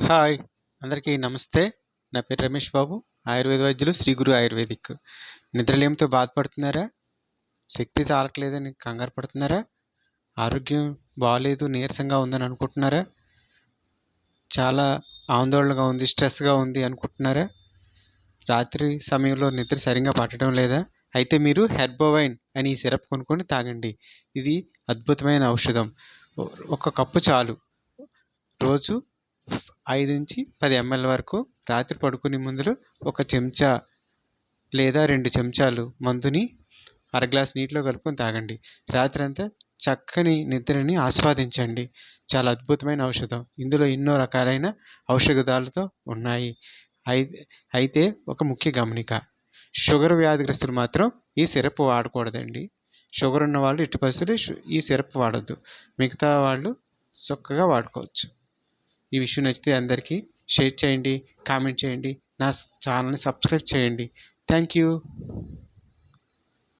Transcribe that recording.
Hi! అందరికీ నమస్తే. నా పేరు రమేష్ బాబు. ఆయుర్వేద వైద్యులు శ్రీ గురు ఆయుర్వేదిక్. నిద్రలేమితో బాధపడుతున్నారా? శక్తి చాలట్లేదని కంగారు పడుతున్నారా? ఆరోగ్యం బాలేదు, నీరసంగా ఉందని అనుకుంటున్నారా? చాలా ఆందోళనగా ఉంది, స్ట్రెస్‌గా ఉంది అనుకుంటున్నారా? రాత్రి సమయంలో నిద్ర సరిగ్గా పట్టడం లేదా? అయితే మీరు హెర్బోవైన్ అని ఈ సిరప్ కొనుక్కొని తాగండి. ఇది అద్భుతమైన ఔషధం. ఒక కప్పు చాలు. రోజు 5-10 ఎంఎల్ వరకు రాత్రి పడుకునే ముందు ఒక చెంచా లేదా 2 చెంచాలు మందుని అర గ్లాస్ నీటిలో కలుపుకొని తాగండి. రాత్రంతా చక్కని నిద్రని ఆస్వాదించండి. చాలా అద్భుతమైన ఔషధం. ఇందులో ఎన్నో రకాలైన ఔషధాలతో ఉన్నాయి. అయితే ఒక ముఖ్య గమనిక. షుగర్ వ్యాధిగ్రస్తులు మాత్రం ఈ సిరప్ వాడకూడదండి. షుగర్ ఉన్నవాళ్ళు ఎట్టి పరిస్థితుల్లో ఈ సిరప్ వాడొద్దు. మిగతా వాళ్ళు చక్కగా వాడుకోవచ్చు. ఈ విషయం నచ్చితే అందరికీ షేర్ చేయండి, కామెంట్ చేయండి, నా ఛానల్ని సబ్స్క్రైబ్ చేయండి. Thank you.